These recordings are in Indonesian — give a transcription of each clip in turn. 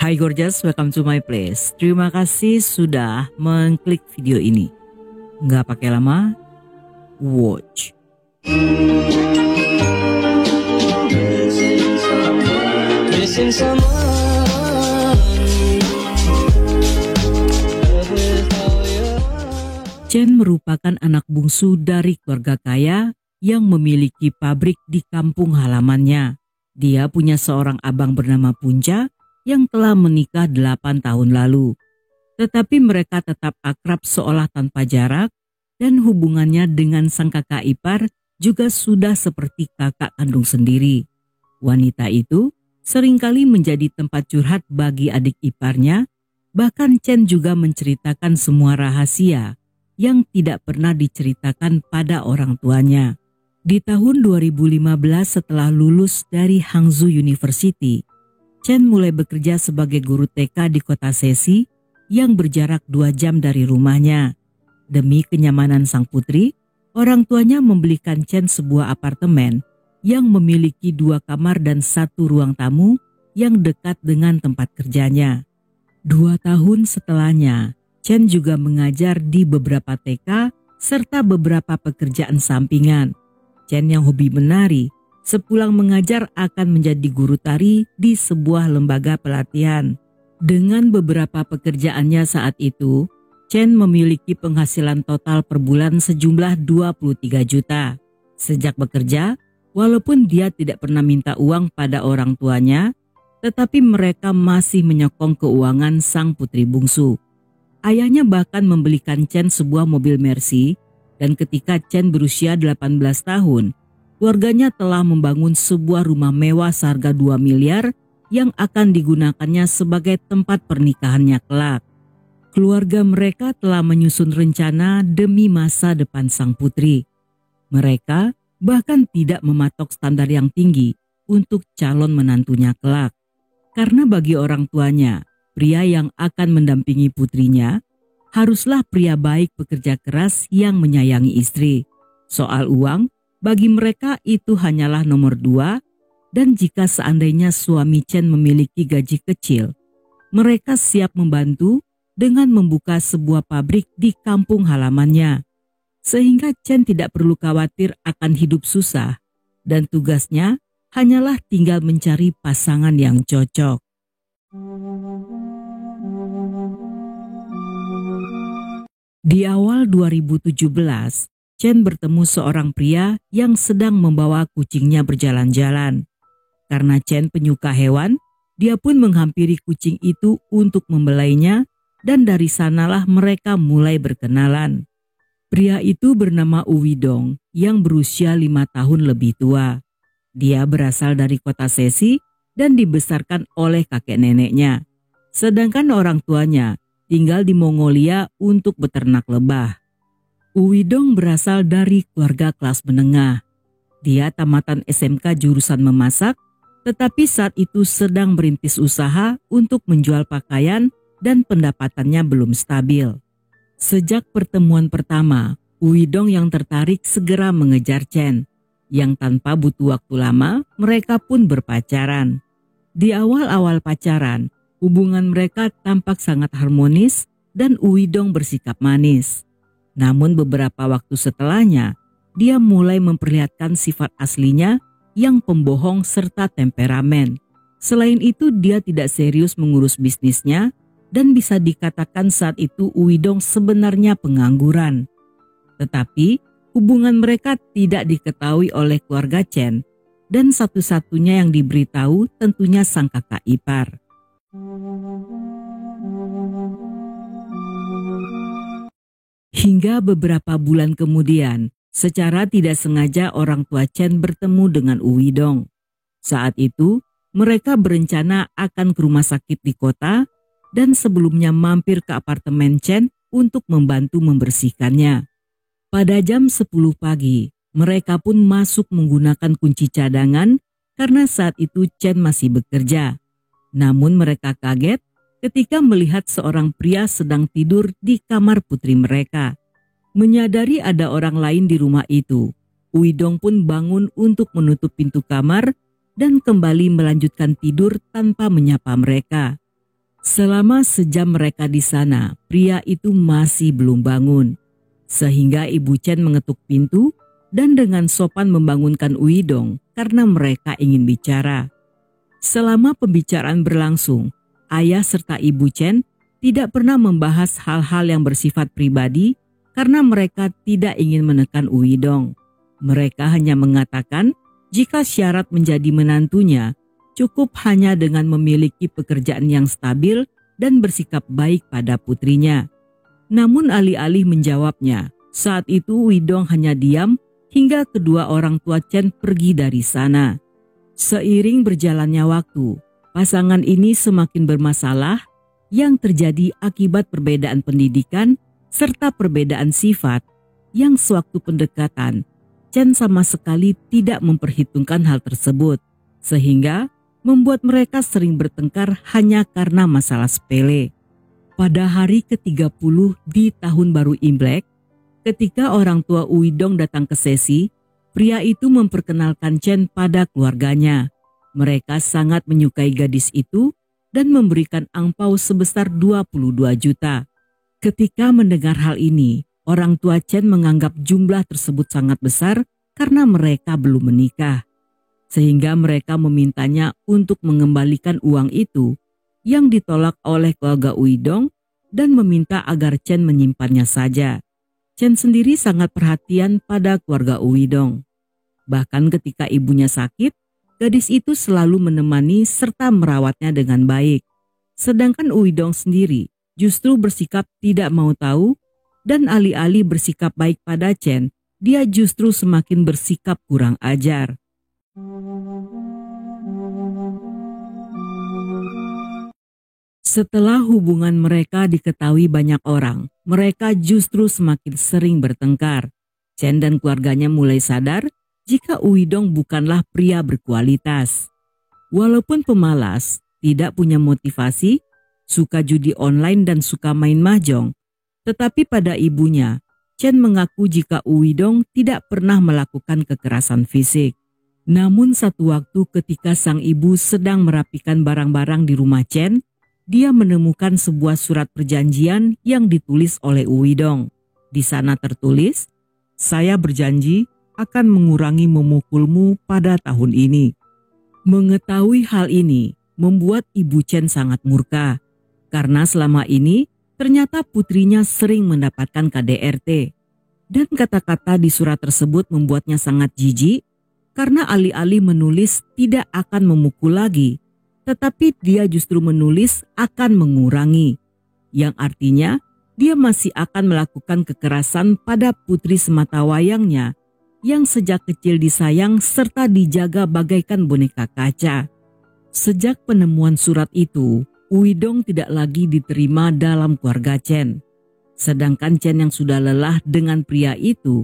Hai gorgeous, welcome to my place. Terima kasih sudah mengklik video ini. Nggak pakai lama, watch. Chen merupakan anak bungsu dari keluarga kaya yang memiliki pabrik di kampung halamannya. Dia punya seorang abang bernama Punca yang telah menikah 8 tahun lalu. Tetapi mereka tetap akrab seolah tanpa jarak dan hubungannya dengan sang kakak ipar juga sudah seperti kakak kandung sendiri. Wanita itu seringkali menjadi tempat curhat bagi adik iparnya, bahkan Chen juga menceritakan semua rahasia yang tidak pernah diceritakan pada orang tuanya. Di tahun 2015 setelah lulus dari Hangzhou University, Chen mulai bekerja sebagai guru TK di kota Sesi yang berjarak 2 jam dari rumahnya. Demi kenyamanan sang putri, orang tuanya membelikan Chen sebuah apartemen yang memiliki 2 kamar dan 1 ruang tamu yang dekat dengan tempat kerjanya. 2 tahun setelahnya, Chen juga mengajar di beberapa TK serta beberapa pekerjaan sampingan. Chen yang hobi menari, sepulang mengajar akan menjadi guru tari di sebuah lembaga pelatihan. Dengan beberapa pekerjaannya saat itu, Chen memiliki penghasilan total per bulan sejumlah 23 juta. Sejak bekerja, walaupun dia tidak pernah minta uang pada orang tuanya, tetapi mereka masih menyokong keuangan sang putri bungsu. Ayahnya bahkan membelikan Chen sebuah mobil Mercy, dan ketika Chen berusia 18 tahun, keluarganya telah membangun sebuah rumah mewah seharga 2 miliar yang akan digunakannya sebagai tempat pernikahannya kelak. Keluarga mereka telah menyusun rencana demi masa depan sang putri. Mereka bahkan tidak mematok standar yang tinggi untuk calon menantunya kelak. Karena bagi orang tuanya, pria yang akan mendampingi putrinya haruslah pria baik pekerja keras yang menyayangi istri. Soal uang, bagi mereka itu hanyalah nomor 2, dan jika seandainya suami Chen memiliki gaji kecil, mereka siap membantu dengan membuka sebuah pabrik di kampung halamannya. Sehingga Chen tidak perlu khawatir akan hidup susah, dan tugasnya hanyalah tinggal mencari pasangan yang cocok. Di awal 2017, Chen bertemu seorang pria yang sedang membawa kucingnya berjalan-jalan. Karena Chen penyuka hewan, dia pun menghampiri kucing itu untuk membelainya, dan dari sanalah mereka mulai berkenalan. Pria itu bernama Uwidong yang berusia 5 tahun lebih tua. Dia berasal dari kota Sesi dan dibesarkan oleh kakek neneknya. Sedangkan orang tuanya tinggal di Mongolia untuk beternak lebah. Uwidong berasal dari keluarga kelas menengah. Dia tamatan SMK jurusan memasak, tetapi saat itu sedang merintis usaha untuk menjual pakaian dan pendapatannya belum stabil. Sejak pertemuan pertama, Uwidong yang tertarik segera mengejar Chen, yang tanpa butuh waktu lama mereka pun berpacaran. Di awal-awal pacaran, hubungan mereka tampak sangat harmonis dan Uwidong bersikap manis. Namun beberapa waktu setelahnya, dia mulai memperlihatkan sifat aslinya yang pembohong serta temperamen. Selain itu, dia tidak serius mengurus bisnisnya dan bisa dikatakan saat itu Uwidong sebenarnya pengangguran. Tetapi hubungan mereka tidak diketahui oleh keluarga Chen, dan satu-satunya yang diberitahu tentunya sang kakak ipar. Hingga beberapa bulan kemudian, secara tidak sengaja orang tua Chen bertemu dengan Uwidong. Saat itu, mereka berencana akan ke rumah sakit di kota dan sebelumnya mampir ke apartemen Chen untuk membantu membersihkannya. Pada jam 10 pagi, mereka pun masuk menggunakan kunci cadangan karena saat itu Chen masih bekerja. Namun mereka kaget ketika melihat seorang pria sedang tidur di kamar putri mereka. Menyadari ada orang lain di rumah itu, Uwidong pun bangun untuk menutup pintu kamar dan kembali melanjutkan tidur tanpa menyapa mereka. Selama sejam mereka di sana, pria itu masih belum bangun. Sehingga Ibu Chen mengetuk pintu dan dengan sopan membangunkan Uidong karena mereka ingin bicara. Selama pembicaraan berlangsung, ayah serta Ibu Chen tidak pernah membahas hal-hal yang bersifat pribadi karena mereka tidak ingin menekan Uidong. Mereka hanya mengatakan jika syarat menjadi menantunya cukup hanya dengan memiliki pekerjaan yang stabil dan bersikap baik pada putrinya. Namun alih-alih menjawabnya, saat itu Uidong hanya diam hingga kedua orang tua Chen pergi dari sana. Seiring berjalannya waktu, pasangan ini semakin bermasalah yang terjadi akibat perbedaan pendidikan serta perbedaan sifat yang sewaktu pendekatan, Chen sama sekali tidak memperhitungkan hal tersebut, sehingga membuat mereka sering bertengkar hanya karena masalah sepele. Pada hari ke-30 di tahun baru Imlek, ketika orang tua Uidong datang ke sesi, pria itu memperkenalkan Chen pada keluarganya. Mereka sangat menyukai gadis itu dan memberikan angpau sebesar 22 juta. Ketika mendengar hal ini, orang tua Chen menganggap jumlah tersebut sangat besar karena mereka belum menikah. Sehingga mereka memintanya untuk mengembalikan uang itu yang ditolak oleh keluarga Uidong dan meminta agar Chen menyimpannya saja. Chen sendiri sangat perhatian pada keluarga Uidong. Bahkan ketika ibunya sakit, gadis itu selalu menemani serta merawatnya dengan baik. Sedangkan Uidong sendiri justru bersikap tidak mau tahu dan alih-alih bersikap baik pada Chen, dia justru semakin bersikap kurang ajar. Setelah hubungan mereka diketahui banyak orang, mereka justru semakin sering bertengkar. Chen dan keluarganya mulai sadar jika Uidong bukanlah pria berkualitas. Walaupun pemalas, tidak punya motivasi, suka judi online dan suka main mahjong, tetapi pada ibunya, Chen mengaku jika Uidong tidak pernah melakukan kekerasan fisik. Namun satu waktu ketika sang ibu sedang merapikan barang-barang di rumah Chen, dia menemukan sebuah surat perjanjian yang ditulis oleh Uidong. Di sana tertulis, "Saya berjanji akan mengurangi memukulmu pada tahun ini." Mengetahui hal ini membuat Ibu Chen sangat murka, karena selama ini ternyata putrinya sering mendapatkan KDRT. Dan kata-kata di surat tersebut membuatnya sangat jijik, karena alih-alih menulis tidak akan memukul lagi, tetapi dia justru menulis akan mengurangi, yang artinya dia masih akan melakukan kekerasan pada putri sematawayangnya yang sejak kecil disayang serta dijaga bagaikan boneka kaca. Sejak penemuan surat itu, Uidong tidak lagi diterima dalam keluarga Chen. Sedangkan Chen yang sudah lelah dengan pria itu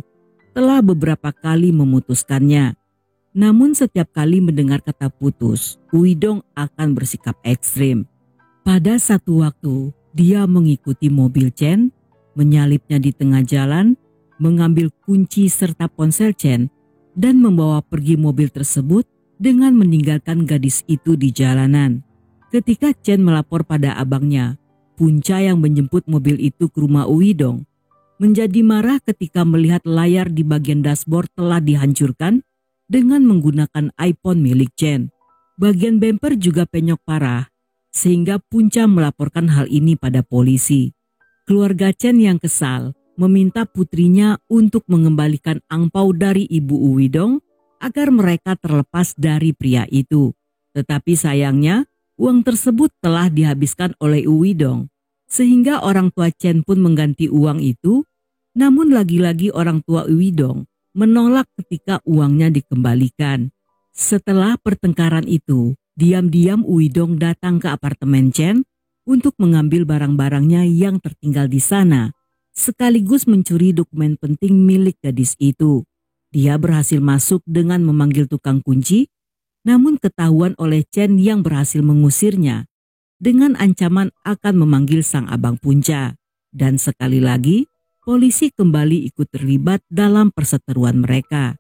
telah beberapa kali memutuskannya. Namun setiap kali mendengar kata putus, Uidong akan bersikap ekstrim. Pada satu waktu, dia mengikuti mobil Chen, menyalipnya di tengah jalan, mengambil kunci serta ponsel Chen, dan membawa pergi mobil tersebut dengan meninggalkan gadis itu di jalanan. Ketika Chen melapor pada abangnya, Punca yang menjemput mobil itu ke rumah Uidong, menjadi marah ketika melihat layar di bagian dashboard telah dihancurkan dengan menggunakan iPhone milik Chen. Bagian bemper juga penyok parah, sehingga Punca melaporkan hal ini pada polisi. Keluarga Chen yang kesal meminta putrinya untuk mengembalikan angpau dari Ibu Uidong agar mereka terlepas dari pria itu. Tetapi sayangnya, uang tersebut telah dihabiskan oleh Uidong, sehingga orang tua Chen pun mengganti uang itu, namun lagi-lagi orang tua Uidong menolak ketika uangnya dikembalikan. Setelah pertengkaran itu, diam-diam Uidong datang ke apartemen Chen untuk mengambil barang-barangnya yang tertinggal di sana, sekaligus mencuri dokumen penting milik gadis itu. Dia berhasil masuk dengan memanggil tukang kunci, namun ketahuan oleh Chen yang berhasil mengusirnya dengan ancaman akan memanggil sang abang Punca. Dan sekali lagi, polisi kembali ikut terlibat dalam perseteruan mereka.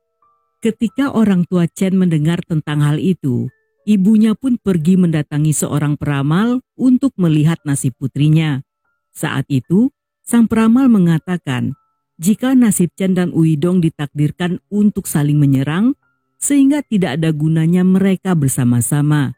Ketika orang tua Chen mendengar tentang hal itu, Ibunya pun pergi mendatangi seorang peramal untuk melihat nasib putrinya. Saat itu, sang peramal mengatakan jika nasib Chen dan Uidong ditakdirkan untuk saling menyerang, sehingga tidak ada gunanya mereka bersama-sama.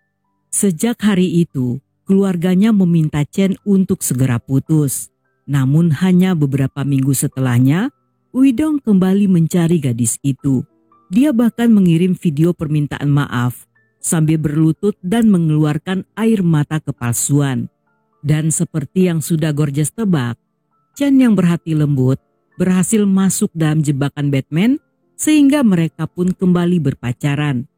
Sejak hari itu, keluarganya meminta Chen untuk segera putus. Namun hanya beberapa minggu setelahnya, Uidong kembali mencari gadis itu. Dia bahkan mengirim video permintaan maaf sambil berlutut dan mengeluarkan air mata kepalsuan. Dan seperti yang sudah Gorgeous tebak, Chen yang berhati lembut berhasil masuk dalam jebakan Batman sehingga mereka pun kembali berpacaran.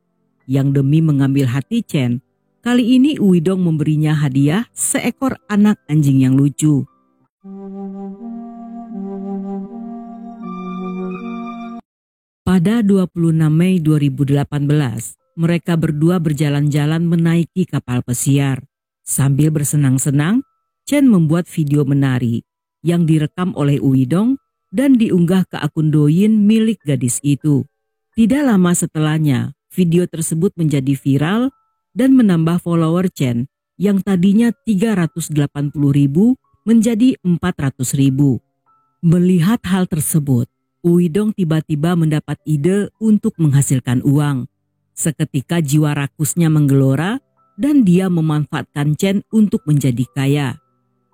Yang demi mengambil hati Chen, kali ini Uidong memberinya hadiah seekor anak anjing yang lucu. Pada 26 Mei 2018, mereka berdua berjalan-jalan menaiki kapal pesiar. Sambil bersenang-senang, Chen membuat video menari yang direkam oleh Uidong dan diunggah ke akun Douyin milik gadis itu. Tidak lama setelahnya, video tersebut menjadi viral dan menambah follower Chen yang tadinya 380.000 menjadi 400.000. Melihat hal tersebut, Uidong tiba-tiba mendapat ide untuk menghasilkan uang. Seketika jiwa rakusnya menggelora dan dia memanfaatkan Chen untuk menjadi kaya.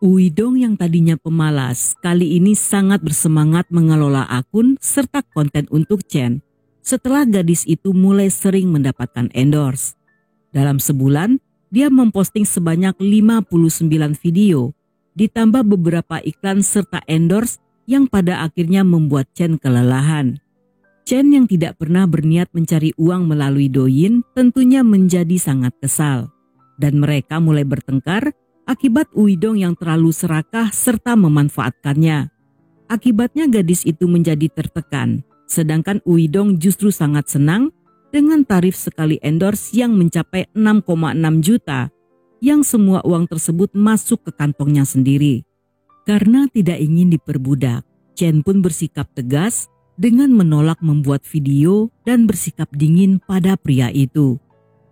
Uidong yang tadinya pemalas kali ini sangat bersemangat mengelola akun serta konten untuk Chen setelah gadis itu mulai sering mendapatkan endorse. Dalam sebulan, dia memposting sebanyak 59 video, ditambah beberapa iklan serta endorse yang pada akhirnya membuat Chen kelelahan. Chen yang tidak pernah berniat mencari uang melalui Douyin tentunya menjadi sangat kesal. Dan mereka mulai bertengkar akibat Uidong yang terlalu serakah serta memanfaatkannya. Akibatnya gadis itu menjadi tertekan, sedangkan Uidong justru sangat senang dengan tarif sekali endorse yang mencapai 6,6 juta, yang semua uang tersebut masuk ke kantongnya sendiri. Karena tidak ingin diperbudak, Chen pun bersikap tegas dengan menolak membuat video dan bersikap dingin pada pria itu.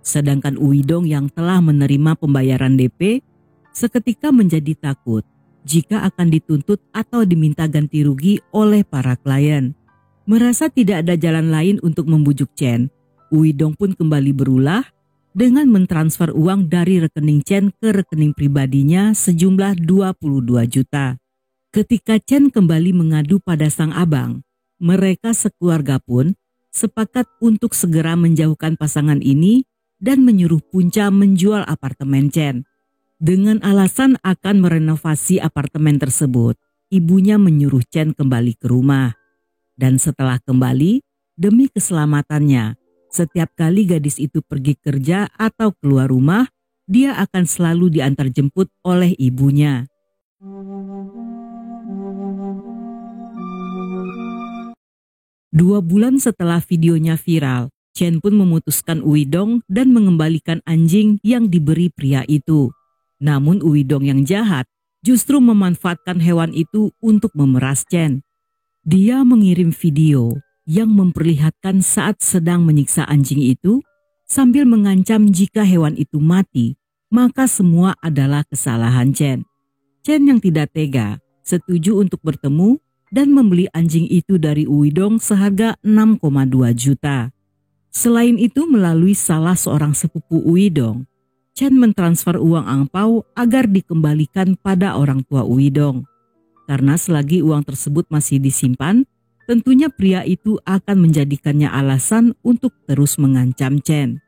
Sedangkan Uidong yang telah menerima pembayaran DP seketika menjadi takut jika akan dituntut atau diminta ganti rugi oleh para klien. Merasa tidak ada jalan lain untuk membujuk Chen, Uidong pun kembali berulah dengan mentransfer uang dari rekening Chen ke rekening pribadinya sejumlah 22 juta. Ketika Chen kembali mengadu pada sang abang, mereka sekeluarga pun sepakat untuk segera menjauhkan pasangan ini dan menyuruh Punca menjual apartemen Chen. Dengan alasan akan merenovasi apartemen tersebut, ibunya menyuruh Chen kembali ke rumah. Dan setelah kembali, demi keselamatannya, setiap kali gadis itu pergi kerja atau keluar rumah, dia akan selalu diantar jemput oleh ibunya. 2 bulan setelah videonya viral, Chen pun memutuskan Uidong dan mengembalikan anjing yang diberi pria itu. Namun Uidong yang jahat justru memanfaatkan hewan itu untuk memeras Chen. Dia mengirim video yang memperlihatkan saat sedang menyiksa anjing itu sambil mengancam jika hewan itu mati, maka semua adalah kesalahan Chen. Chen yang tidak tega setuju untuk bertemu dan membeli anjing itu dari Uidong seharga 6,2 juta. Selain itu, melalui salah seorang sepupu Uidong, Chen mentransfer uang angpau agar dikembalikan pada orang tua Uidong. Karena selagi uang tersebut masih disimpan, tentunya pria itu akan menjadikannya alasan untuk terus mengancam Chen.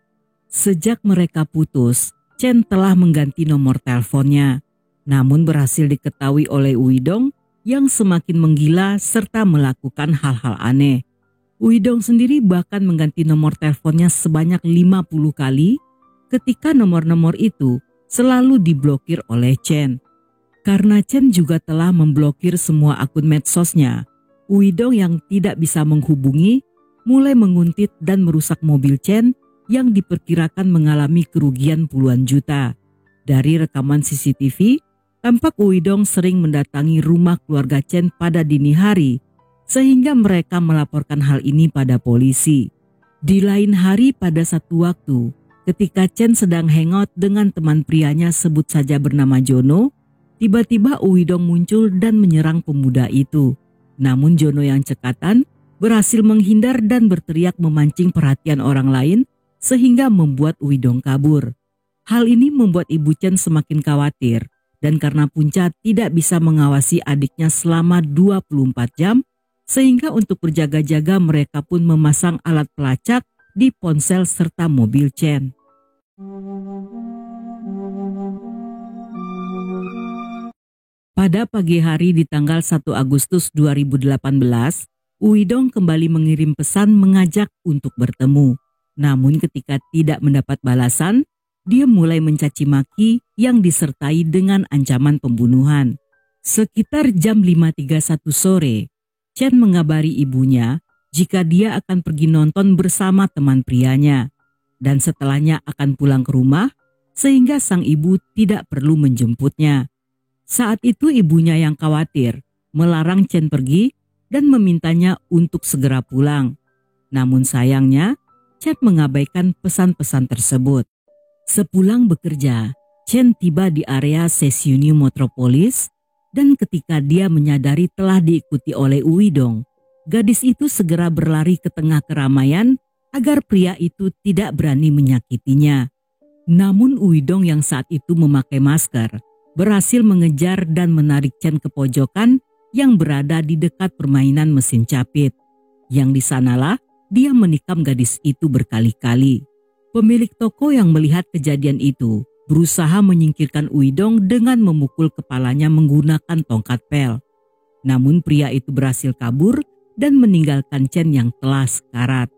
Sejak mereka putus, Chen telah mengganti nomor teleponnya, namun berhasil diketahui oleh Uidong yang semakin menggila serta melakukan hal-hal aneh. Uidong sendiri bahkan mengganti nomor teleponnya sebanyak 50 kali ketika nomor-nomor itu selalu diblokir oleh Chen. Karena Chen juga telah memblokir semua akun medsosnya, Uidong yang tidak bisa menghubungi mulai menguntit dan merusak mobil Chen yang diperkirakan mengalami kerugian puluhan juta. Dari rekaman CCTV, tampak Uidong sering mendatangi rumah keluarga Chen pada dini hari, sehingga mereka melaporkan hal ini pada polisi. Di lain hari pada satu waktu, Ketika Chen sedang hangout dengan teman prianya sebut saja bernama Jono, tiba-tiba Uidong muncul dan menyerang pemuda itu. Namun Jono yang cekatan berhasil menghindar dan berteriak memancing perhatian orang lain sehingga membuat Uidong kabur. Hal ini membuat Ibu Chen semakin khawatir dan karena Punca tidak bisa mengawasi adiknya selama 24 jam, sehingga untuk berjaga-jaga mereka pun memasang alat pelacak di ponsel serta mobil Chen. Pada pagi hari di tanggal 1 Agustus 2018, Uidong kembali mengirim pesan mengajak untuk bertemu. Namun ketika tidak mendapat balasan, dia mulai mencaci maki yang disertai dengan ancaman pembunuhan. Sekitar jam 5.31 sore, Chen mengabari ibunya jika dia akan pergi nonton bersama teman prianya. Dan setelahnya akan pulang ke rumah sehingga sang ibu tidak perlu menjemputnya. Saat itu ibunya yang khawatir melarang Chen pergi dan memintanya untuk segera pulang. Namun sayangnya Chen mengabaikan pesan-pesan tersebut. Sepulang bekerja, Chen tiba di area Sesiuni Metropolis dan ketika dia menyadari telah diikuti oleh Uidong, gadis itu segera berlari ke tengah keramaian agar pria itu tidak berani menyakitinya. Namun Uidong yang saat itu memakai masker berhasil mengejar dan menarik Chen ke pojokan yang berada di dekat permainan mesin capit. Yang di sanalah dia menikam gadis itu berkali-kali. Pemilik toko yang melihat kejadian itu berusaha menyingkirkan Uidong dengan memukul kepalanya menggunakan tongkat pel. Namun pria itu berhasil kabur dan meninggalkan Chen yang telah sekarat.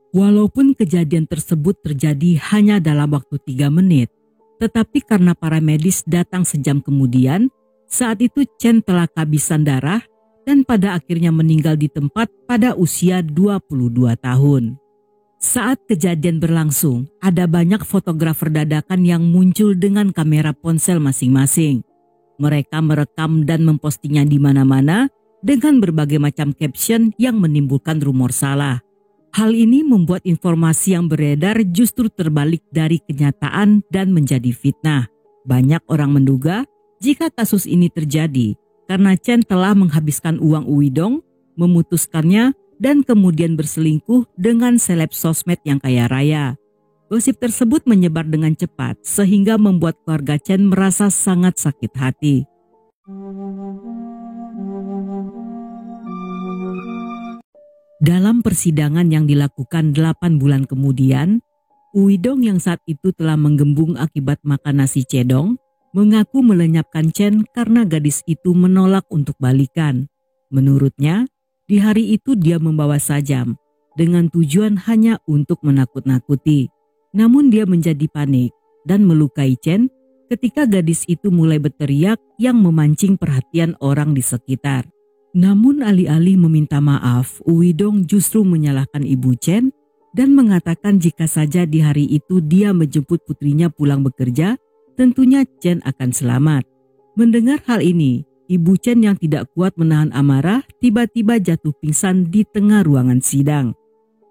Walaupun kejadian tersebut terjadi hanya dalam waktu 3 menit, tetapi karena para medis datang sejam kemudian, saat itu Chen telah kehabisan darah dan pada akhirnya meninggal di tempat pada usia 22 tahun. Saat kejadian berlangsung, ada banyak fotografer dadakan yang muncul dengan kamera ponsel masing-masing. Mereka merekam dan mempostingnya di mana-mana dengan berbagai macam caption yang menimbulkan rumor salah. Hal ini membuat informasi yang beredar justru terbalik dari kenyataan dan menjadi fitnah. Banyak orang menduga jika kasus ini terjadi karena Chen telah menghabiskan uang Uidong, memutuskannya, dan kemudian berselingkuh dengan seleb sosmed yang kaya raya. Gosip tersebut menyebar dengan cepat sehingga membuat keluarga Chen merasa sangat sakit hati. Dalam persidangan yang dilakukan 8 bulan kemudian, Uidong yang saat itu telah menggembung akibat makan nasi cedong, mengaku melenyapkan Chen karena gadis itu menolak untuk balikan. Menurutnya, di hari itu dia membawa sajam dengan tujuan hanya untuk menakut-nakuti. Namun dia menjadi panik dan melukai Chen ketika gadis itu mulai berteriak yang memancing perhatian orang di sekitar. Namun alih-alih meminta maaf, Uidong justru menyalahkan ibu Chen dan mengatakan jika saja di hari itu dia menjemput putrinya pulang bekerja, tentunya Chen akan selamat. Mendengar hal ini, Ibu Chen yang tidak kuat menahan amarah tiba-tiba jatuh pingsan di tengah ruangan sidang.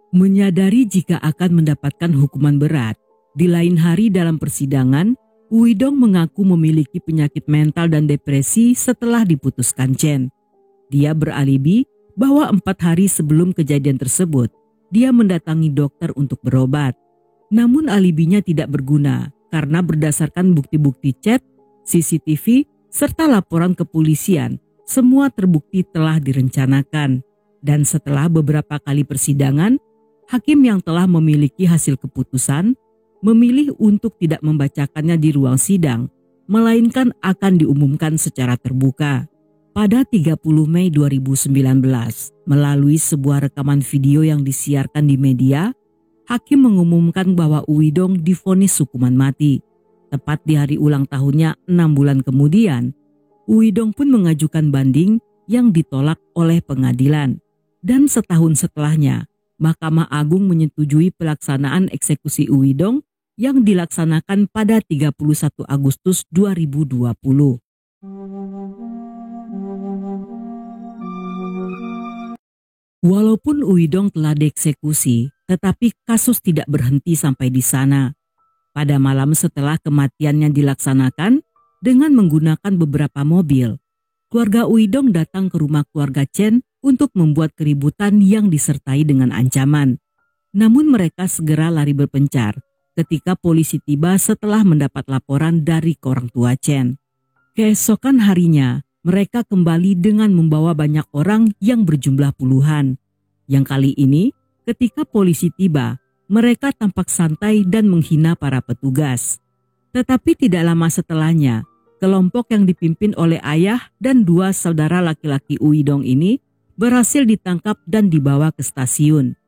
Menyadari jika akan mendapatkan hukuman berat, di lain hari dalam persidangan, Uidong mengaku memiliki penyakit mental dan depresi setelah diputuskan Chen. Dia beralibi bahwa 4 hari sebelum kejadian tersebut, dia mendatangi dokter untuk berobat. Namun alibinya tidak berguna karena berdasarkan bukti-bukti chat, CCTV, serta laporan kepolisian, semua terbukti telah direncanakan. Dan setelah beberapa kali persidangan, hakim yang telah memiliki hasil keputusan memilih untuk tidak membacakannya di ruang sidang, melainkan akan diumumkan secara terbuka. Pada 30 Mei 2019, melalui sebuah rekaman video yang disiarkan di media, hakim mengumumkan bahwa Uidong divonis hukuman mati. Tepat di hari ulang tahunnya 6 bulan kemudian, Uidong pun mengajukan banding yang ditolak oleh pengadilan. Dan setahun setelahnya, Mahkamah Agung menyetujui pelaksanaan eksekusi Uidong yang dilaksanakan pada 31 Agustus 2020. Walaupun Uidong telah dieksekusi, tetapi kasus tidak berhenti sampai di sana. Pada malam setelah kematiannya dilaksanakan dengan menggunakan beberapa mobil, keluarga Uidong datang ke rumah keluarga Chen untuk membuat keributan yang disertai dengan ancaman. Namun mereka segera lari berpencar ketika polisi tiba setelah mendapat laporan dari orang tua Chen. Keesokan harinya, mereka kembali dengan membawa banyak orang yang berjumlah puluhan. Yang kali ini, ketika polisi tiba, mereka tampak santai dan menghina para petugas. Tetapi tidak lama setelahnya, kelompok yang dipimpin oleh ayah dan dua saudara laki-laki Uidong ini berhasil ditangkap dan dibawa ke stasiun.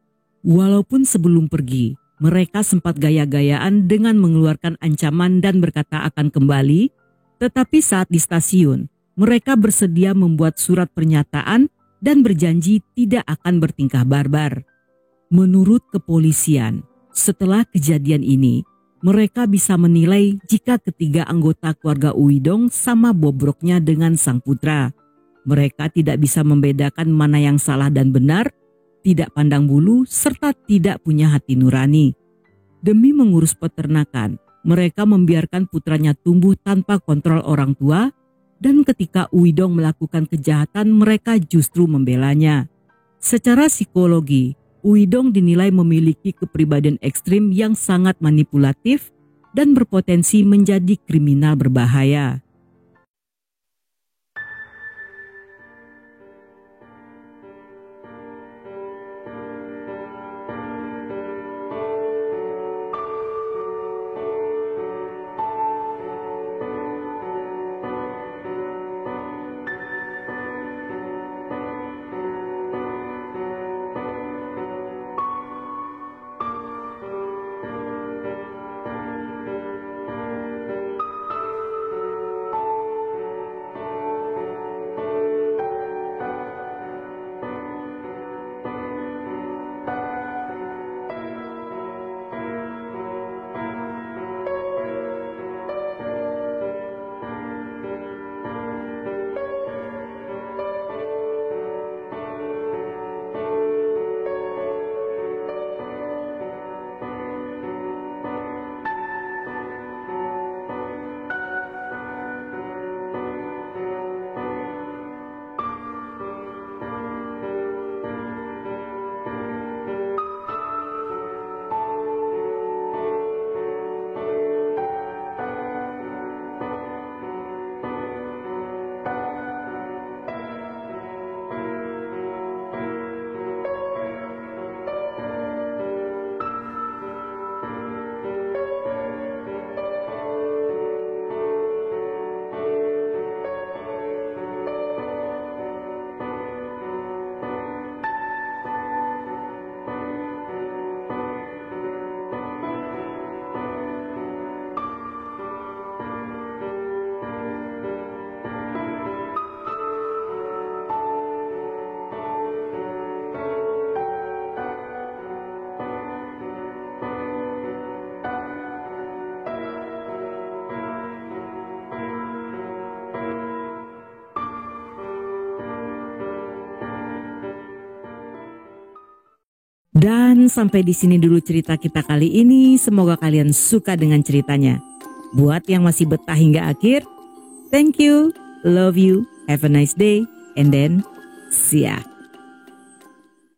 Walaupun sebelum pergi, mereka sempat gaya-gayaan dengan mengeluarkan ancaman dan berkata akan kembali, tetapi saat di stasiun, mereka bersedia membuat surat pernyataan dan berjanji tidak akan bertingkah barbar. Menurut kepolisian, setelah kejadian ini, mereka bisa menilai jika ketiga anggota keluarga Uidong sama bobroknya dengan sang putra. Mereka tidak bisa membedakan mana yang salah dan benar, tidak pandang bulu, serta tidak punya hati nurani. Demi mengurus peternakan, mereka membiarkan putranya tumbuh tanpa kontrol orang tua, dan ketika Uidong melakukan kejahatan, mereka justru membelanya. Secara psikologi, Uidong dinilai memiliki kepribadian ekstrim yang sangat manipulatif dan berpotensi menjadi kriminal berbahaya. Dan sampai di sini dulu cerita kita kali ini. Semoga kalian suka dengan ceritanya. Buat yang masih betah hingga akhir, thank you, love you, have a nice day, and then see ya.